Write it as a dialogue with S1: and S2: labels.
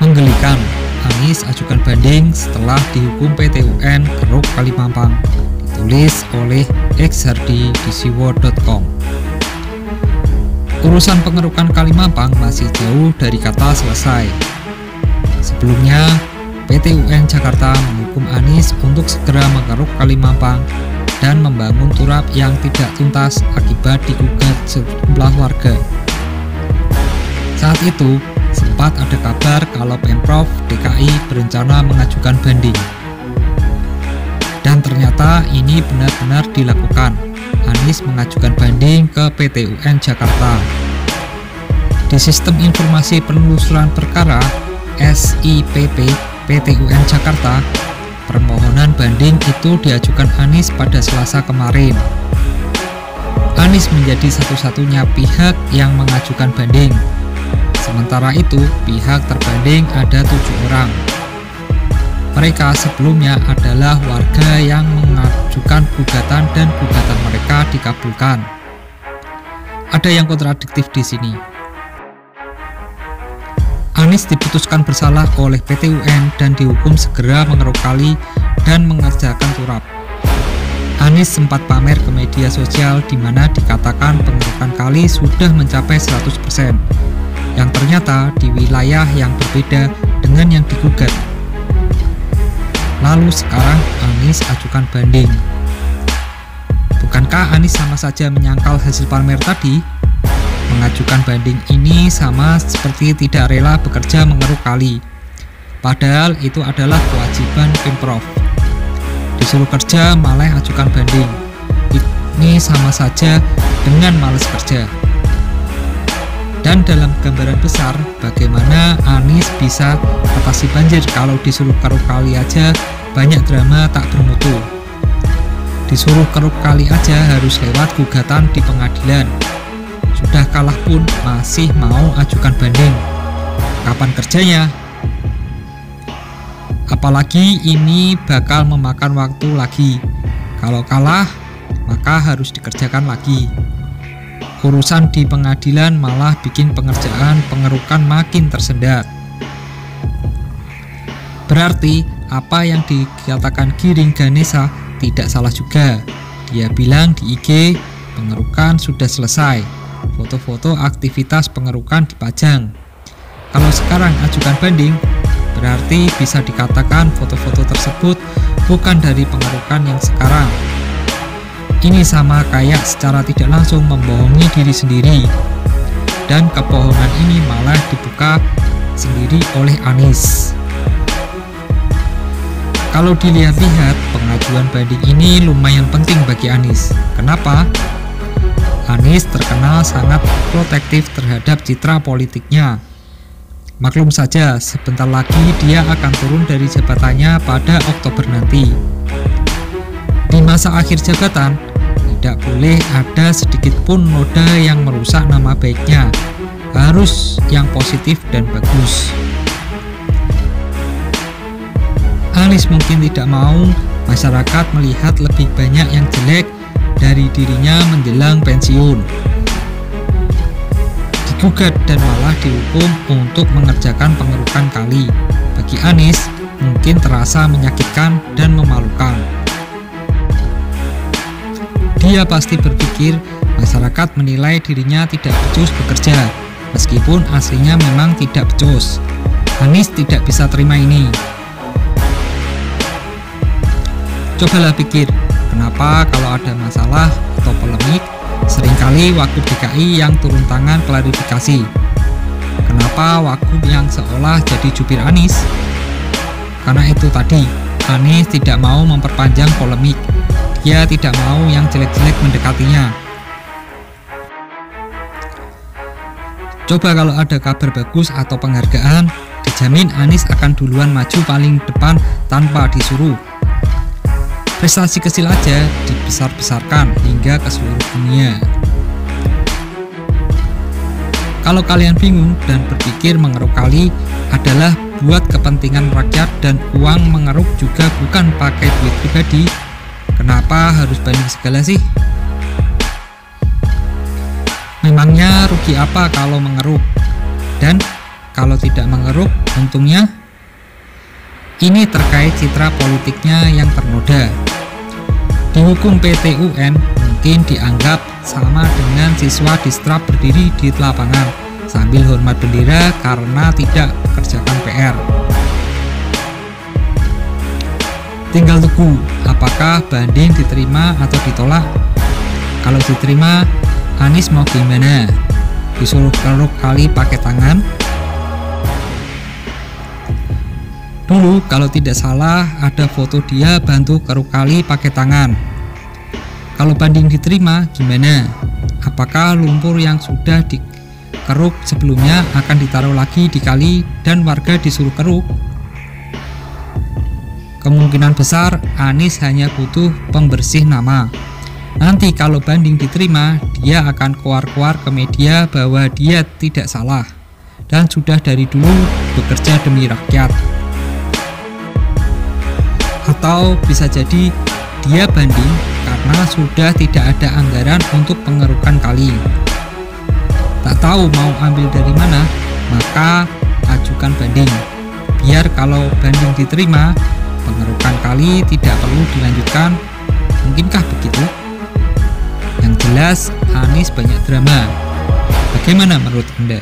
S1: Menggelikan, Anies ajukan banding setelah dihukum PT UN Keruk Kalimampang. Ditulis oleh Xhardi di siwo.com. Urusan pengerukan Kalimampang masih jauh dari kata selesai. Sebelumnya, PT UN Jakarta menghukum Anies untuk segera mengeruk Kalimampang dan membangun turap yang tidak tuntas akibat digugat sejumlah warga. Saat itu, sempat ada kabar kalau Pemprov DKI berencana mengajukan banding. Dan ternyata ini benar-benar dilakukan. Anies mengajukan banding ke PT UN Jakarta. Di Sistem Informasi Penelusuran Perkara SIPP PT UN Jakarta, permohonan banding itu diajukan Anies pada Selasa kemarin. Anies menjadi satu-satunya pihak yang mengajukan banding. Sementara itu, pihak terbanding ada 7 orang. Mereka sebelumnya adalah warga yang mengajukan gugatan dan gugatan mereka dikabulkan. Ada yang kontradiktif di sini. Anies diputuskan bersalah oleh PT UN dan dihukum segera mengeruk kali dan mengerjakan turap. Anies sempat pamer ke media sosial di mana dikatakan pengerukan kali sudah mencapai 100%, yang ternyata di wilayah yang berbeda dengan yang digugat. Lalu sekarang Anies ajukan banding. Bukankah Anies sama saja menyangkal hasil pamer tadi? Mengajukan banding ini sama seperti tidak rela bekerja mengeruk kali. Padahal itu adalah kewajiban Pemprov. Disuruh kerja malah ajukan banding. Ini sama saja dengan malas kerja. Dan dalam gambaran besar, bagaimana Anies bisa atasi banjir kalau disuruh keruk kali aja banyak drama tak bermutu. Disuruh keruk kali aja harus lewat gugatan di pengadilan. Sudah kalah pun masih mau ajukan banding. Kapan kerjanya? Apalagi ini bakal memakan waktu lagi. Kalau kalah, maka harus dikerjakan lagi. Urusan di pengadilan malah bikin pengerjaan pengerukan makin tersendat. Berarti apa yang dikatakan Giring Ganesa tidak salah juga. Dia bilang di IG pengerukan sudah selesai. Foto-foto aktivitas pengerukan dipajang. Kalau sekarang ajukan banding, berarti bisa dikatakan foto-foto tersebut bukan dari pengerukan yang sekarang. Ini sama kayak secara tidak langsung membohongi diri sendiri. Dan kebohongan ini malah dibuka sendiri oleh Anies. Kalau dilihat-lihat, pengajuan banding ini lumayan penting bagi Anies. Kenapa? Anies terkenal sangat protektif terhadap citra politiknya. Maklum saja, sebentar lagi dia akan turun dari jabatannya pada Oktober nanti. Di masa akhir jabatan, tidak boleh ada sedikit pun noda yang merusak nama baiknya. Harus yang positif dan bagus. Anies mungkin tidak mau masyarakat melihat lebih banyak yang jelek dari dirinya menjelang pensiun. Digugat dan malah dihukum untuk mengerjakan pengerukan kali. Bagi Anies, mungkin terasa menyakitkan dan memalukan. Dia pasti berpikir masyarakat menilai dirinya tidak becus bekerja, meskipun aslinya memang tidak becus. Anies tidak bisa terima ini. Cobalah pikir, kenapa kalau ada masalah atau polemik, seringkali Wagub DKI yang turun tangan klarifikasi. Kenapa Wagub yang seolah jadi jubir Anies? Karena itu tadi, Anies tidak mau memperpanjang polemik. Dia tidak mau yang jelek-jelek mendekatinya. Coba kalau ada kabar bagus atau penghargaan, dijamin Anies akan duluan maju paling depan tanpa disuruh. Prestasi kecil aja dibesar-besarkan hingga ke seluruh dunia. Kalau kalian bingung dan berpikir mengeruk kali adalah buat kepentingan rakyat dan uang mengeruk juga bukan pakai duit pribadi, kenapa harus banding segala sih? Memangnya rugi apa kalau mengeruk? Dan kalau tidak mengeruk, Untungnya, ini terkait citra politiknya yang ternoda. Dihukum PT UN mungkin dianggap sama dengan siswa distrap berdiri di lapangan sambil hormat bendera karena tidak kerjakan PR. Tinggal tunggu apakah banding diterima atau ditolak. Kalau diterima, Anies mau gimana? Disuruh keruk kali pakai tangan? Dulu kalau tidak salah ada foto dia bantu keruk kali pakai tangan. Kalau banding diterima gimana? Apakah lumpur yang sudah dikeruk sebelumnya akan ditaruh lagi di kali dan warga disuruh keruk? Kemungkinan besar Anies hanya butuh pembersih nama. Nanti kalau banding diterima, dia akan keluar-keluar ke media bahwa dia tidak salah dan sudah dari dulu bekerja demi rakyat. Atau bisa jadi dia banding karena sudah tidak ada anggaran untuk pengerukan kali. Tak tahu mau ambil dari mana, maka ajukan banding. Biar kalau banding diterima, pengerukan kali tidak perlu dilanjutkan. Mungkinkah begitu? Yang jelas Anies banyak drama. Bagaimana menurut Anda?